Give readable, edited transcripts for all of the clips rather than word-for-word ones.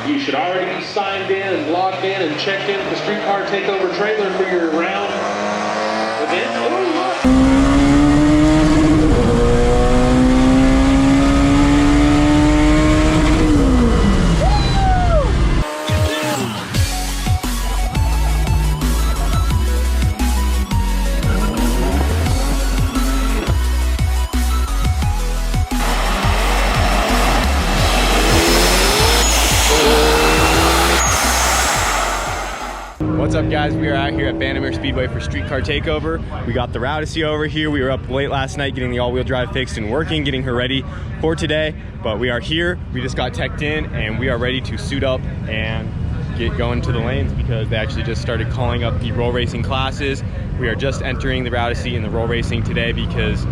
You should already be signed in and logged in and checked in at the Streetcar Takeover trailer for your round event. Oh, look. What's up, guys? We are out here at Vandermeer Speedway for Streetcar Takeover. We got the Rowdy over here. We were up late last night getting the all-wheel drive fixed and working, getting her ready for today. But we are here. We just got teched in and we are ready to suit up and get going to the lanes because they actually just started calling up the roll racing classes. We are just entering the Rowdy in the roll racing today because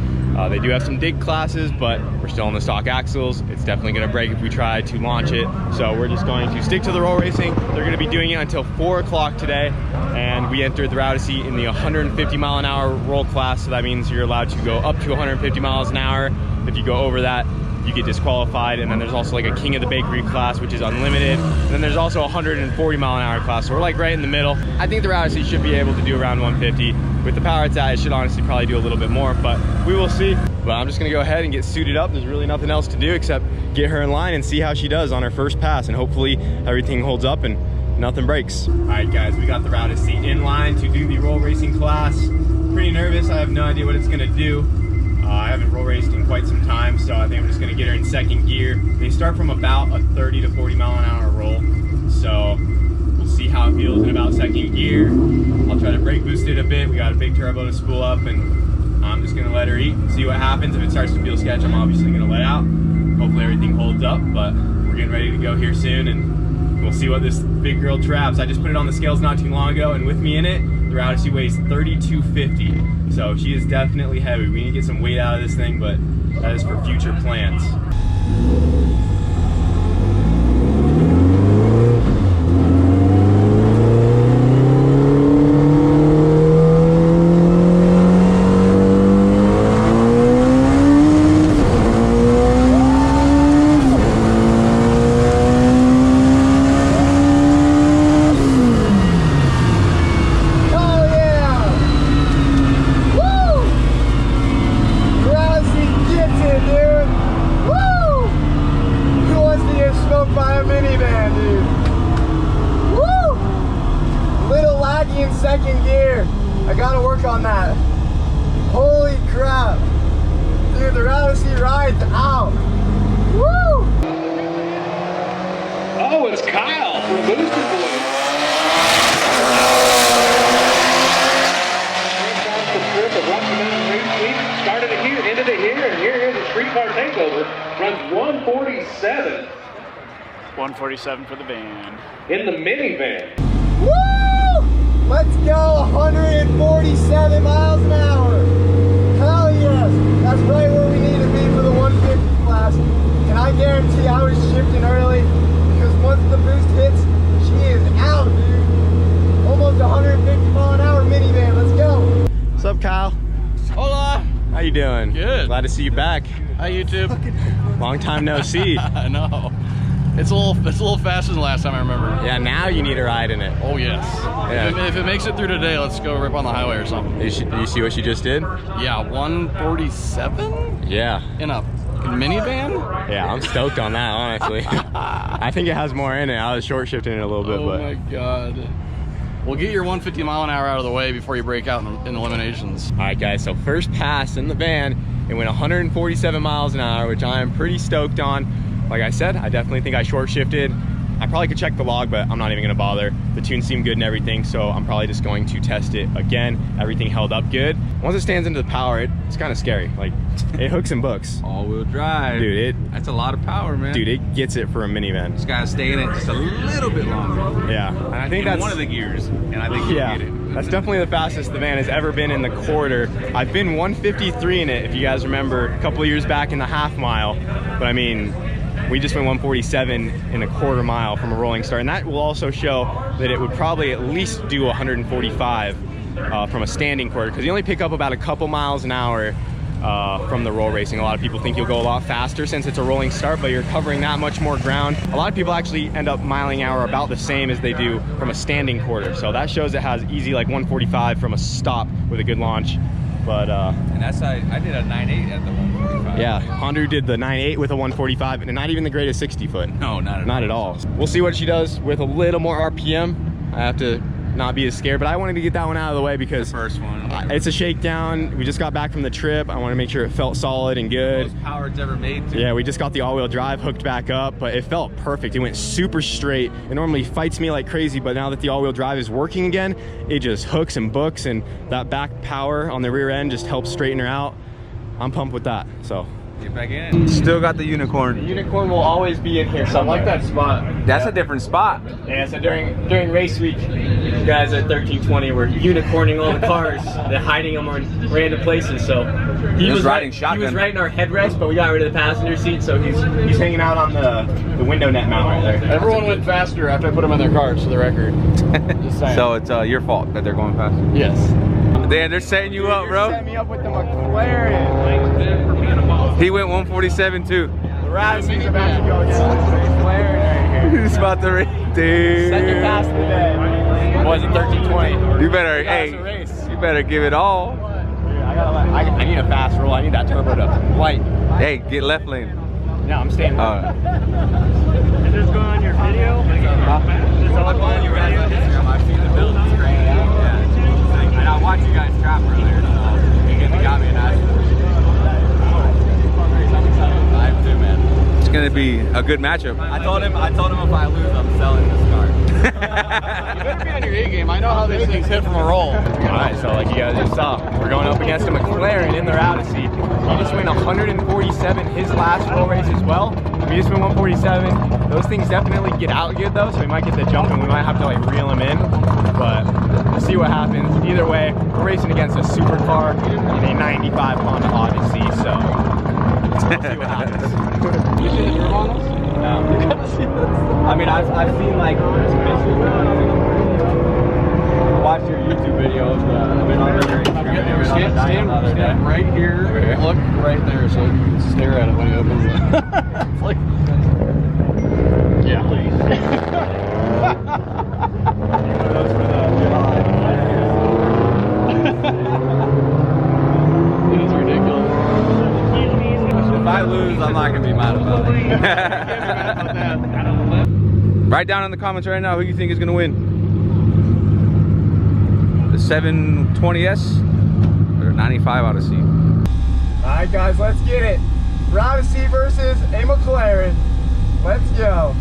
they do have some dig classes, but we're still on the stock axles. It's definitely gonna break if we try to launch it. So we're just going to stick to the roll racing. They're gonna be doing it until 4 o'clock today. And we entered the Rowdy in the 150 mile an hour roll class. So that means you're allowed to go up to 150 miles an hour. If you go over that, you get disqualified. And then there's also like a King of the Bakery class, which is unlimited. And then there's also a 140 mile an hour class. So we're like right in the middle. I think the Rowdy should be able to do around 150. With the power it's at, it should honestly probably do a little bit more, but we will see. But I'm just gonna go ahead and get suited up. There's really nothing else to do except get her in line and see how she does on her first pass. And hopefully everything holds up and nothing breaks. All right, guys, we got the Rowdy in line to do the roll racing class. Pretty nervous. I have no idea what it's gonna do. I haven't roll raced in quite some time, so I think I'm just gonna get her in second gear. They start from about a 30 to 40 mile an hour roll. So we'll see how it feels in about second gear. I'll try to brake boost it a bit. We got a big turbo to spool up, and I'm just gonna let her eat and see what happens. If it starts to feel sketch, I'm obviously gonna let out. Hopefully everything holds up, but we're getting ready to go here soon, and we'll see what this big girl traps. I just put it on the scales not too long ago, and with me in it, the Rowdy weighs 3250. So she is definitely heavy. We need to get some weight out of this thing, but that is for future plans. by a minivan, dude. Woo! Little laggy in second gear. I gotta work on that. Holy crap. Dude, the Rowdy ride's out. Woo! Oh, it's Kyle from Booster Boy. Started it here, ended it here, and here's the Streetcar Takeover. Runs 147. 147 for the van. In the minivan. Woo! Let's go, 147 miles an hour. Hell yes. That's right where we need to be for the 150 class. And I guarantee I was shifting early because once the boost hits, she is out, dude. Almost 150 mile an hour minivan. Let's go. What's up, Kyle? Hola. How you doing? Good. Glad to see you back. Hi, YouTube. Long time no see. I know. It's a little faster than last time I remember. Yeah, now you need a ride in it. Oh yes. Yeah. If it makes it through today, let's go rip on the highway or something. You see what she just did? Yeah, 147 Yeah. in a minivan. Yeah, I'm stoked on that, honestly. I think it has more in it. I was short shifting it a little bit, Oh but my god. We'll get your 150 mile an hour out of the way before you break out in eliminations. all right, guys. So first pass in the van, it went 147 miles an hour, which I am pretty stoked on. Like I said, I definitely think I short shifted. I probably could check the log, but I'm not even gonna bother. The tune seemed good and everything, so I'm probably just going to test it again. Everything held up good. Once it stands into the power, it's kind of scary. Like, it hooks and books. All-wheel drive. Dude, that's a lot of power, man. Dude, it gets it for a minivan. Just gotta stay in it just a little bit longer. Yeah, and I think in that's one of the gears, and I think you yeah, get it. that's definitely the fastest the van has ever been in the quarter. I've been 153 in it, if you guys remember, a couple of years back in the half mile. But I mean, we just went 147 in a quarter mile from a rolling start, and that will also show that it would probably at least do 145 from a standing quarter, because you only pick up about a couple miles an hour from the roll racing. A lot of people think you'll go a lot faster since it's a rolling start, but you're covering that much more ground. A lot of people actually end up miling an hour about the same as they do from a standing quarter. So that shows it has easy like 145 from a stop with a good launch. But And that's I did a 9.8 at the 145. yeah, Hondu did the 9.8 with a 145 and not even the greatest 60 foot. No, not at all. We'll see what she does with a little more RPM. I have to not be as scared, but I wanted to get that one out of the way because The first one. It's a shakedown. We just got back from the trip. I want to make sure it felt solid and good. Most power it's ever made. Too. Yeah, we just got the all-wheel drive hooked back up, but it felt perfect. It went super straight. It normally fights me like crazy, but now that the all-wheel drive is working again, it just hooks and books, and that back power on the rear end just helps straighten her out. I'm pumped with that, so. Get back in. Still got the unicorn. The unicorn will always be in here somewhere. I like that spot. That's a different spot. Yeah, so during race week, you guys at 1320 were unicorning all the cars, they're hiding them on random places. So he was riding shotgun. He was right in our headrest, but we got rid of the passenger seat, so he's hanging out on the window net mount right there. Everyone went faster after I put them in their cars, for the record. Just saying. So it's your fault that they're going faster. Yes. Dan, they're setting you up, bro. Set me up with the McLaren. He went 147 too. The Radison's about to go down. McLaren right here. He's about to race, dude. Second pass of the day. Boys at 1320. You better, That's hey, a race. you better give it all. I need a fast roll. I need that turbo to light. Hey, get left lane. No, I'm staying. Is this going on your video? Is this all going on your video? I've seen the build. It's great. Yeah. And I watched you guys trap earlier, so you got me a nice one. I am too, man. It's gonna be a good matchup. I told him if I lose, I'm selling this car. You better be on your A game. I know how these things hit from a roll. Alright, so like you guys just saw, we're going up against a McLaren in the Odyssey. He just went 147 his last roll race as well. We just went 147. Those things definitely get out good though, so we might get the jump and we might have to like reel him in. But we'll see what happens. Either way, we're racing against a supercar in a 95 Honda Odyssey, so we'll see what happens. You see the turbo on us? I mean, I've seen like watch your YouTube videos. I've been on there. Stand right here. Look right there so you can stare at it when he opens it. It's like, yeah, please. It is ridiculous. If I lose, I'm not gonna be mad about it. Write down in the comments right now who you think is gonna win. The 720S or 95 Odyssey. Alright guys, let's get it. Odyssey versus a McLaren. Let's go.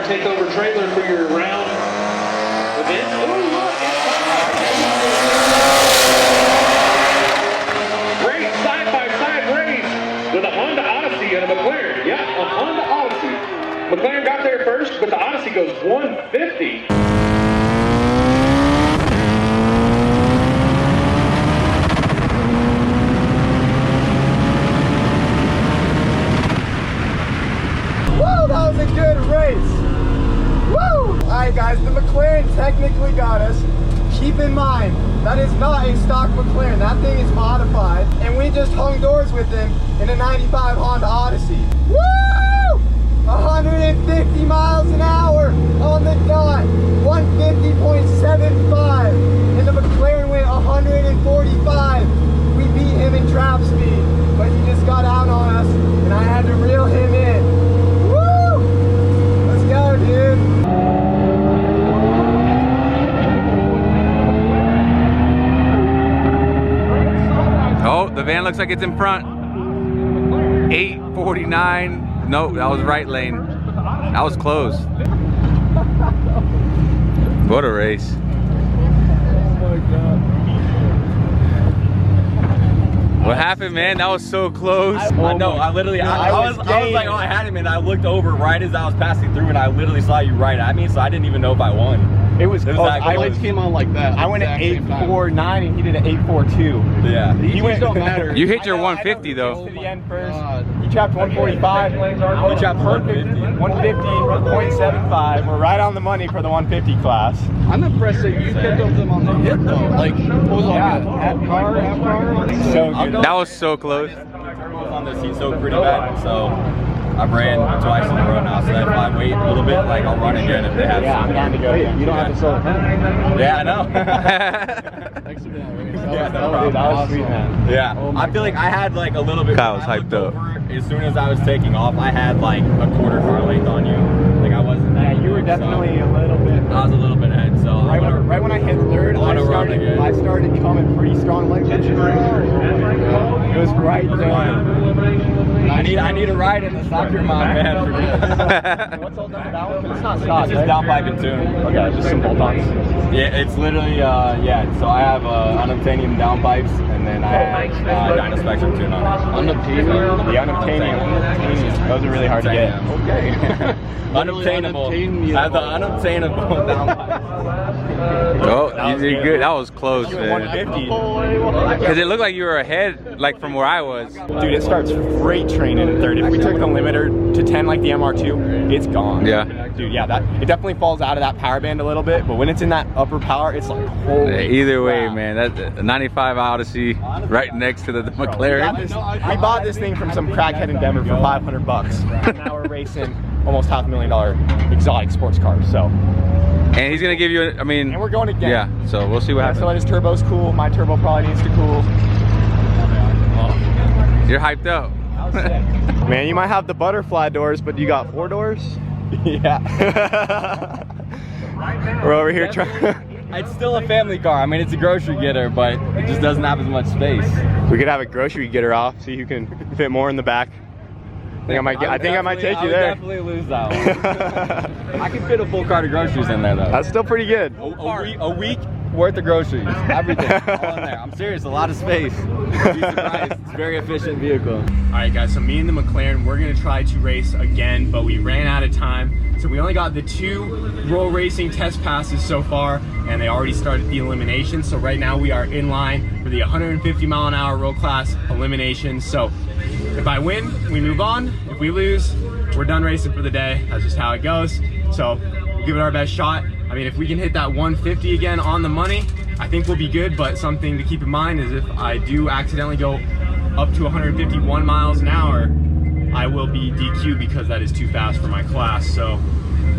Takeover trailer for your round event. Great side-by-side race with a Honda Odyssey and a McLaren. Yeah, a Honda Odyssey. McLaren got there first, but the Odyssey goes 150. Woo, that was a good race. Woo! Alright guys, the McLaren technically got us. Keep in mind, that is not a stock McLaren. That thing is modified. And we just hung doors with him in a 95 Honda Odyssey. Woo! 150 miles an hour on the dot. 150.75. And the McLaren went 145. We beat him in trap speed. But he just got out on us and I had to reel him in. Woo! Let's go, dude. Oh, the van looks like it's in front. 849. Nope, that was right lane. That was close. What a race. What happened, man? That was so close. I know. I literally, I was like, oh, I had him, and I looked over right as I was passing through, and I literally saw you right at me, so I didn't even know if I won. It was close. The lights came on like that. I went at 8.49 and he did an 8.42. Yeah. He went. Don't matter. You hit your 150 though. To the end first. He chopped 145. He chopped 150.75. We're right on the money for the 150 class. I'm impressed that you kept up them on the hit though. Like, what was half car on these? So good. That was so close. On this heat so pretty bad, so I've ran twice in a row now, so if I wait a little bit, like I'll run again if they have Yeah, I'm down to go again. You don't have to sell it. Yeah, I know. Thanks for that. Yeah, that was sweet, man. Yeah, I feel like I had like a little bit. Kyle was when I looked hyped up. over, as soon as I was taking off, I had like a quarter car length on you. Like I wasn't. Yeah, you were definitely a little bit. I was a little bit ahead, so Right when I hit third, I started coming pretty strong like that. It was right there. I need a ride in the soccer mom, man. What's all done about one? It's not stock, It's just down pipe and tune. Okay, just some bolt-ons. Yeah, it's literally, yeah, so I have unobtainium downpipes, and then I have Dynaspectrum tune on it. Unobtainium? The unobtainium. Those are really hard to get. Okay. Unobtainable. I have the unobtainable downpipes. Oh, you did good. That was close, man. 150. Because it looked like you were ahead, like from where I was. Dude, it starts freight training in third. If we took the limiter to 10 like the MR2, it's gone. Yeah. Dude, yeah, it definitely falls out of that power band a little bit, but when it's in that upper power, it's like, holy Either way, crap. man, that 95 Odyssey right next to the McLaren. We bought this thing from some crackhead in Denver for $500. Now we're racing almost $500,000 exotic sports cars, so. And he's gonna give you, I mean, And we're going again. yeah, so we'll see what happens. So his turbo's cool. My turbo probably needs to cool. You're hyped up. Man, you might have the butterfly doors, but you got 4 doors? Yeah. We're over here trying. It's still a family car. I mean, it's a grocery getter, but it just doesn't have as much space. We could have a grocery getter off, see who can fit more in the back. I think I might take you there. I would definitely lose that one. I can fit a full cart of groceries in there, though. That's still pretty good. A week worth of groceries, everything, all in there. I'm serious, a lot of space. You'd be surprised. It's a very efficient vehicle. All right, guys, so me and the McLaren, we're gonna try to race again, but we ran out of time. So we only got the 2 roll racing test passes so far, and they already started the elimination. So right now we are in line for the 150-mile-an-hour roll class elimination. So if I win, we move on. If we lose, we're done racing for the day. That's just how it goes. So we'll give it our best shot. I mean, if we can hit that 150 again on the money, I think we'll be good, but something to keep in mind is if I do accidentally go up to 151 miles an hour, I will be DQ'd because that is too fast for my class. So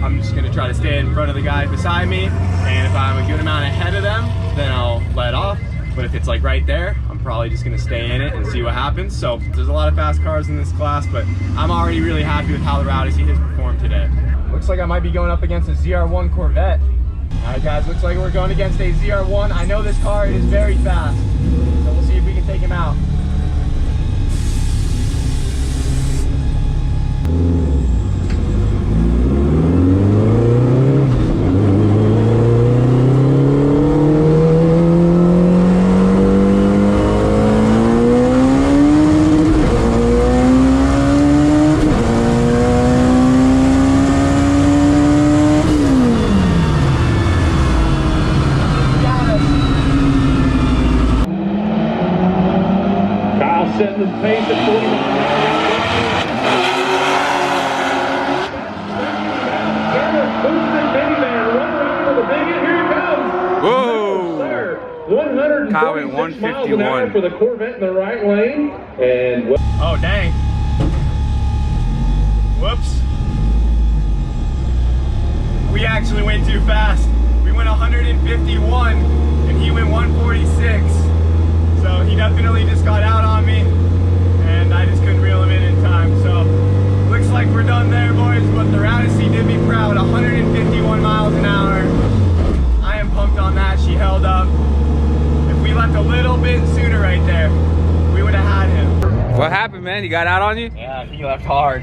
I'm just gonna try to stay in front of the guys beside me, and if I'm a good amount ahead of them, then I'll let off. But if it's like right there, I'm probably just gonna stay in it and see what happens. So there's a lot of fast cars in this class, but I'm already really happy with how the Rowdy has performed today. Looks like I might be going up against a ZR1 Corvette. All right, guys, looks like we're going against a ZR1. I know this car is very fast, so we'll see if we can take him out. Setting the pace at 40 miles. Boosted minivan, run around with a big hit. Here he comes. Whoa! Sir, 146 Kyle at miles an hour 151. for the Corvette in the right lane. And Oh, dang. Whoops. We actually went too fast. We went 151 and he went 146. So he definitely just got out on me and I just couldn't reel him in time. So looks like we're done there, boys, but the Rowdy did me proud. 151 miles an hour. I am pumped on that. She held up. If we left a little bit sooner right there, we would have had him. What happened, man? He got out on you? Yeah, he left hard.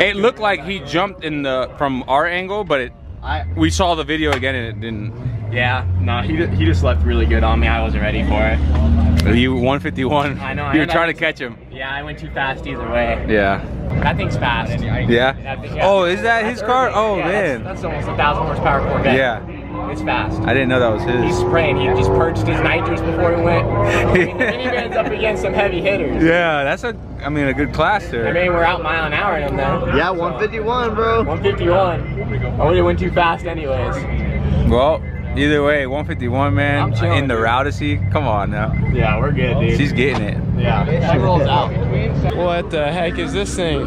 It looked like he jumped in from our angle, but we saw the video again and it didn't. Yeah, no, he just left really good on me. I wasn't ready for it. You 151. I know. You were trying to catch him. Yeah, I went too fast either way. Yeah. That thing's fast. Yeah. Oh, is that his car? Oh, yeah, man. That's almost 1,000 horsepower Corvette. Yeah. It's fast. I didn't know that was his. He's spraying. He just purged his nitrous before he went. I mean, the minivan's up against some heavy hitters. Yeah, that's a good class there. I mean, we're out mile an hour in them though. Yeah, 151, bro. 151. I would have went too fast anyways. Well, either way, 151, man. I'm chilling, In the Rousey. Come on now. Yeah, we're good, dude. She's getting it. Yeah, she rolls out. What the heck is this thing?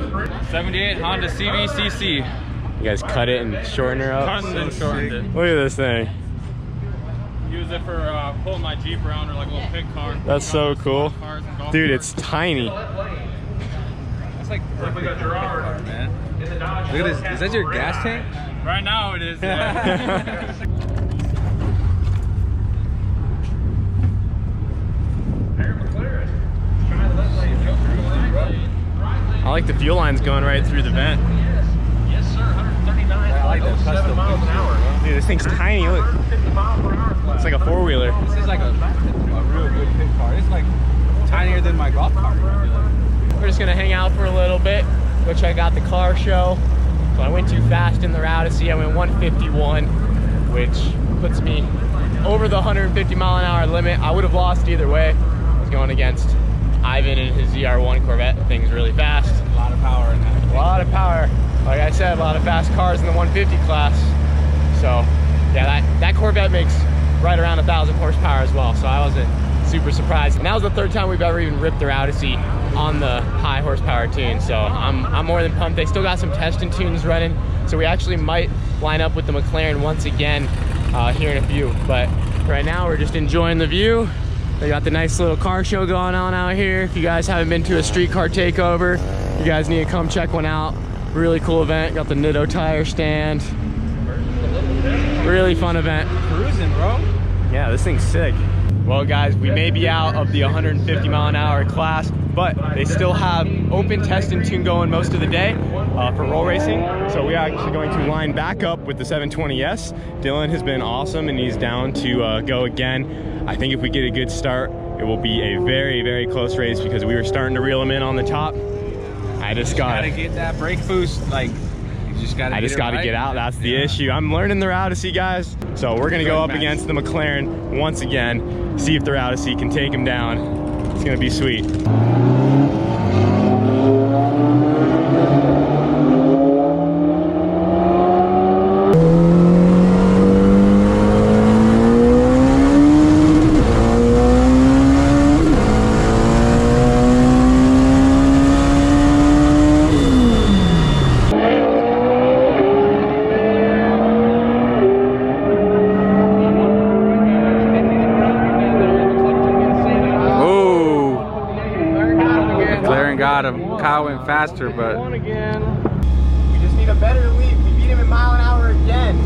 78 Honda CVCC. You guys cut it and shorten her up? Cut and shortened it. Look at this thing. Use it for pulling my Jeep around or like a little pit car. That's so cool. Cars and golf Dude, carts. it's tiny. That's like perfect car, man. Look at this. Is that your gas tank? Right now it is. Yeah. I like the fuel lines going right through the vent. Yes, sir. 139. I like those 7 miles an hour. Dude, this thing's tiny. Look. It's like a four-wheeler. This is like a real good pit car. It's like tinier than my golf cart. We're just gonna hang out for a little bit, go check out the car show. So I went too fast in the Rousey. I went 151, which puts me over the 150 mile an hour limit. I would have lost either way. I was going against Ivan and his ZR1 Corvette. The thing's really fast. A lot of power in that. A lot of power. Like I said, a lot of fast cars in the 150 class. So yeah, that Corvette makes right around 1,000 horsepower as well. So I wasn't super surprised. And that was the third time we've ever even ripped the Rousey on the high horsepower tune. So I'm more than pumped. They still got some testing tunes running. So we actually might line up with the McLaren once again here in a few. But right now we're just enjoying the view. They got the nice little car show going on out here. If you guys haven't been to a street car takeover, you guys need to come check one out. Really cool event. Got the Nitto tire stand. Really fun event. Cruising, bro. Yeah, this thing's sick. Well guys, we may be out of the 150 mile an hour class, but they still have open test and tune going most of the day for roll racing. So we are actually going to line back up with the 720S. Dylan has been awesome and he's down to go again. I think if we get a good start, it will be a very, very close race because we were starting to reel him in on the top. I just gotta get that brake boost, like, you just gotta get out. That's the issue. I'm learning the Rousey, guys. So we're gonna go up against the McLaren once again, see if the Rousey can take him down. It's gonna be sweet. Got him. Kyle went faster, but We just need a better lead. We beat him in mile an hour again.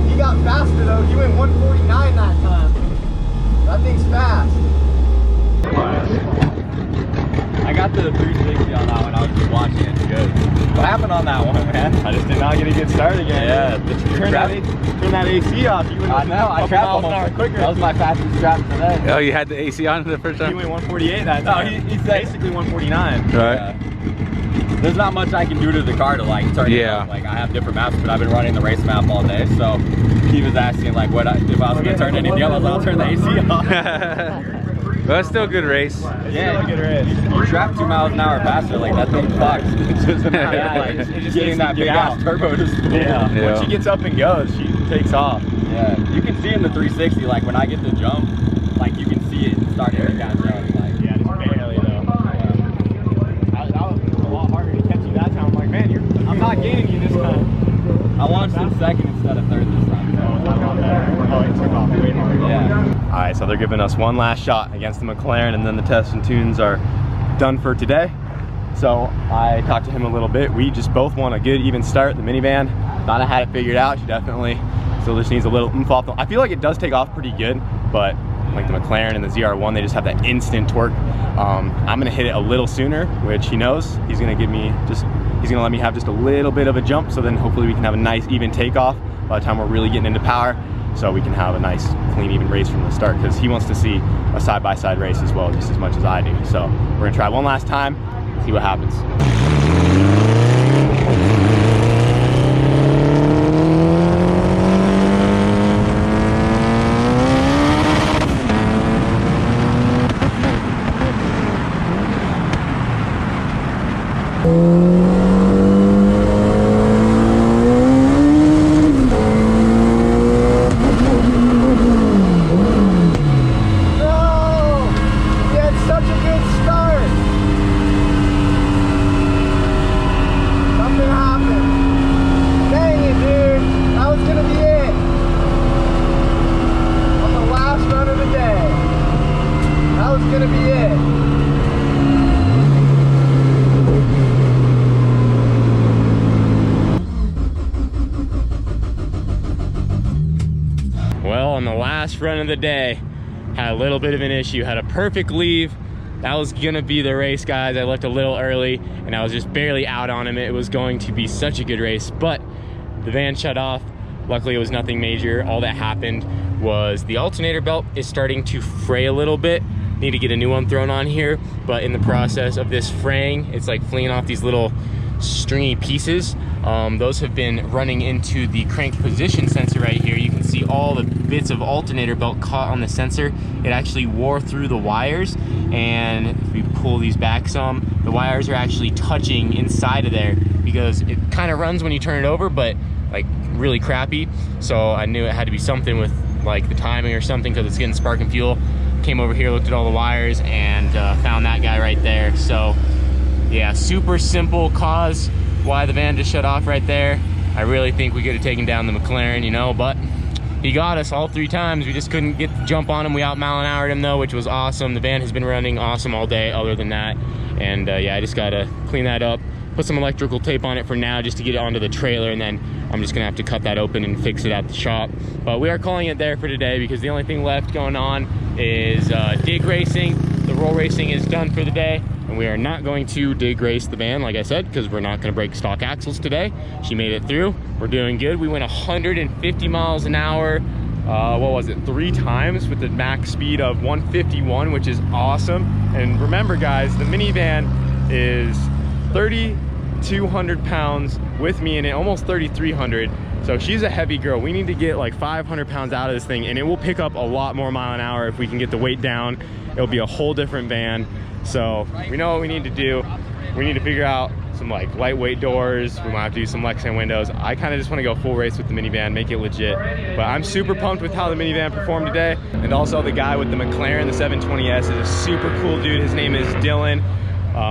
He got faster though. He went 149 that time. That thing's fast. I got the 360 on that one. I was just watching it. It's good. What happened on that one, man? I just did not get a good start again. Yeah, turn that AC off. You went I know. I trapped almost quicker. That was my fastest trap today. Oh, you had the AC on the first time? He went 148 that time. No, he said basically 149. Right. Yeah. There's not much I can do to the car to like turn it on. Like I have different maps, but I've been running the race map all day. So he was asking like if I was gonna turn anything else, I'll turn the AC off. Well, it's still a good race. Yeah, you trap 2 miles an hour faster, like that thing fucks. It's just a matter of like just getting that big ass turbo to spool. Yeah. When she gets up and goes, she takes off. Yeah, you can see in the 360, like when I get the jump, like you can see it starting to get down. Like, yeah, just barely though. That was a lot harder to catch you that time. I'm like, man, I'm not gaining you this time. I launched in second instead of third this time. Oh, it took off way harder. Yeah. All right, so they're giving us one last shot against the McLaren, and then the tests and tunes are done for today. So I talked to him a little bit. We just both want a good even start. The minivan, thought I had it figured out. She definitely still just needs a little oomph off. I feel like it does take off pretty good, but like the McLaren and the ZR1, they just have that instant torque. I'm gonna hit it a little sooner, which he knows. He's gonna give me he's gonna let me have just a little bit of a jump, so then hopefully we can have a nice even takeoff by the time we're really getting into power. so we can have a nice, clean, even race from the start, because he wants to see a side-by-side race as well, just as much as I do. So we're gonna try one last time, see what happens. Well, on the last run of the day, had a little bit of an issue. Had a perfect leave. That was gonna be the race, guys. I left a little early and I was just barely out on him. It was going to be such a good race, but the van shut off. Luckily, it was nothing major. All that happened was the alternator belt is starting to fray a little bit. Need to get a new one thrown on here, but in the process of this fraying, it's like flinging off these little stringy pieces. Those have been running into the crank position sensor right here. You can see all the bits of alternator belt caught on the sensor. It actually wore through the wires, and if we pull these back some, the wires are actually touching inside of there, because it kind of runs when you turn it over, but like really crappy. So I knew it had to be something with like the timing or something, because it's getting spark and fuel. Came over here, looked at all the wires, and found that guy right there. So yeah, super simple cause why the van just shut off right there. I really think we could have taken down the McLaren, you know, but he got us all 3 times. We just couldn't get the jump on him. We out mile an hour'd him though, which was awesome. The van has been running awesome all day other than that. And yeah, I just gotta clean that up, put some electrical tape on it for now just to get it onto the trailer, and then I'm just gonna have to cut that open and fix it at the shop. But we are calling it there for today, because the only thing left going on is dig racing. The roll racing is done for the day, and we are not going to dig race the van, like I said, because we're not gonna break stock axles today. She made it through. We're doing good. We went 150 miles an hour, what was it, 3 times with the max speed of 151, which is awesome. And remember guys, the minivan is 3,200 pounds with me in it, almost 3,300. So she's a heavy girl. We need to get like 500 pounds out of this thing, and it will pick up a lot more mile an hour if we can get the weight down. It'll be a whole different van. So we know what we need to do. We need to figure out some like lightweight doors. We might have to do some Lexan windows. I kind of just want to go full race with the minivan, make it legit. But I'm super pumped with how the minivan performed today. And also the guy with the McLaren, the 720S, is a super cool dude. His name is Dylan.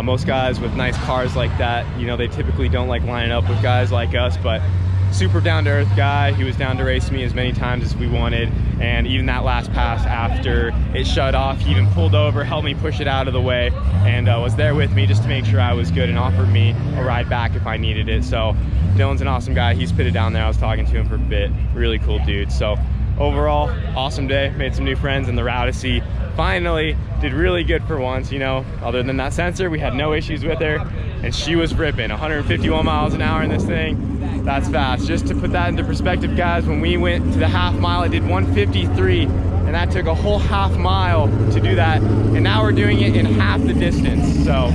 Most guys with nice cars like that, you know, they typically don't like lining up with guys like us, but super down-to-earth guy. He was down to race me as many times as we wanted, and even that last pass after it shut off, he even pulled over, helped me push it out of the way, and was there with me just to make sure I was good, and offered me a ride back if I needed it. So Dylan's an awesome guy. He's pitted down there. I was talking to him for a bit. Really cool dude. So overall, awesome day. Made some new friends, and the Rousey finally did really good for once, you know. Other than that sensor, we had no issues with her, and she was ripping 151 miles an hour in this thing. That's fast. Just to put that into perspective, guys, when we went to the half mile, it did 153, and that took a whole half mile to do that, and now we're doing it in half the distance. So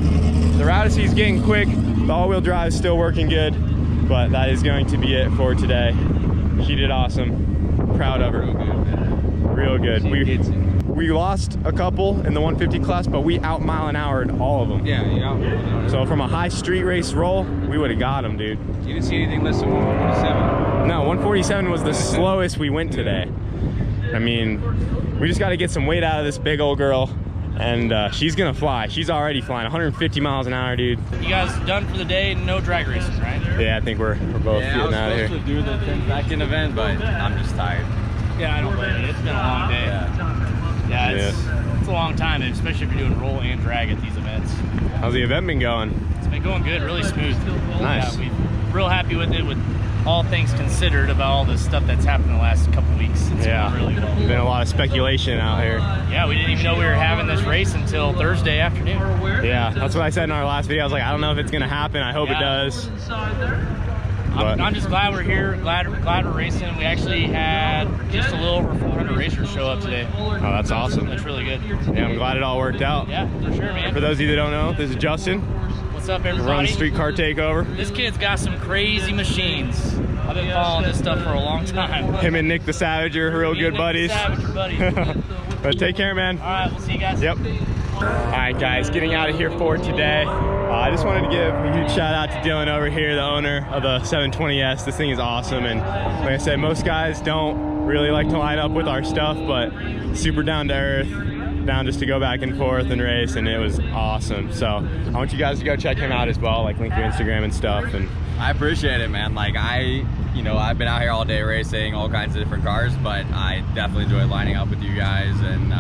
the Rousey's getting quick. The all-wheel drive is still working good, but that is going to be it for today. She did awesome. Proud of her. Real good. We lost a couple in the 150 class, but we out mile an hour in all of them. Yeah. So from a high street race roll, we would have got them, dude. You didn't see anything less than 147? No, 147 was the slowest we went today. I mean, we just got to get some weight out of this big old girl, and she's gonna fly. She's already flying 150 miles an hour, dude. You guys done for the day? No drag races, right? Yeah, I think we're both getting out of here. I was supposed to do the thing back in event, but I'm just tired. Yeah, I don't blame you. It's been a long day. Yeah, it's a long time, especially if you're doing roll and drag at these events. How's the event been going? It's been going good, really smooth. Nice. Yeah, we're real happy with it, with all things considered, about all the stuff that's happened in the last couple weeks. It's been really well. Been a lot of speculation out here. Yeah, we didn't even know we were having this race until Thursday afternoon. Yeah, that's what I said in our last video. I was like, I don't know if it's gonna happen. I hope it does. I'm just glad we're here. Glad we're racing. We actually had just a little over 400 racers show up today. Oh, that's awesome. That's really good. Yeah, I'm glad it all worked out. Yeah, for sure, man. For those of you that don't know, this is Justin. What's up, everybody? Run Street Car Takeover. This kid's got some crazy machines. I've been following this stuff for a long time. Him and Nick the Savage are real good buddies. But take care, man. All right, we'll see you guys. Yep. All right, guys, getting out of here for today. I just wanted to give a huge shout out to Dylan over here, the owner of the 720S. This thing is awesome, and like I said, most guys don't really like to line up with our stuff, but super down to earth, down just to go back and forth and race, and it was awesome. So I want you guys to go check him out as well, like link your Instagram and stuff. And I appreciate it, man. Like I've been out here all day racing all kinds of different cars, but I definitely enjoy lining up with you guys, and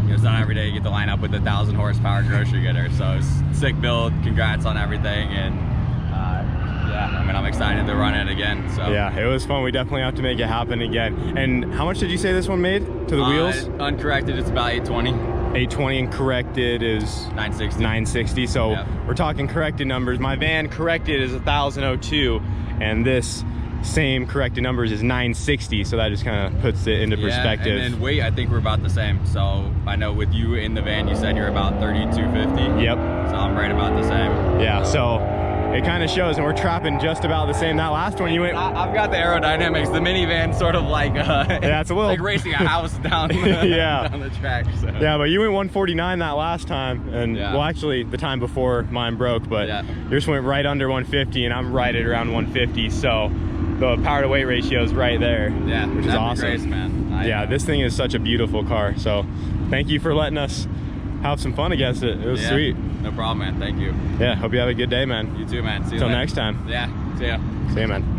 it's not every day you get to line up with a 1,000 horsepower grocery getter. So it's sick build, congrats on everything, and yeah, I mean, I'm excited to run it again. So yeah, it was fun. We definitely have to make it happen again. And how much did you say this one made to the wheels? Uncorrected, it's about 820. 820, and corrected is 960. 960. So yep. We're talking corrected numbers. My van corrected is 1,002, and this same corrected numbers is 960. So that just kind of puts it into perspective. And then weight, I think we're about the same. So I know with you in the van, you said you're about 3,250. Yep. So I'm right about the same. Yeah. So it kind of shows, and we're trapping just about the same. That last one you went. I've got the aerodynamics. The minivan sort of like yeah, it's a little like racing a house down yeah. down the track. So. Yeah, but you went 149 that last time, and well, actually the time before mine broke, but yours went right under 150, and I'm right at around 150. So the power to weight ratio is right there. Yeah, which is awesome. Grace, man. Yeah, this thing is such a beautiful car. So thank you for letting us have some fun against it. It was sweet. No problem, man. Thank you. Yeah, hope you have a good day, man. You too, man. See you Until next time. Yeah, see ya. See ya, man.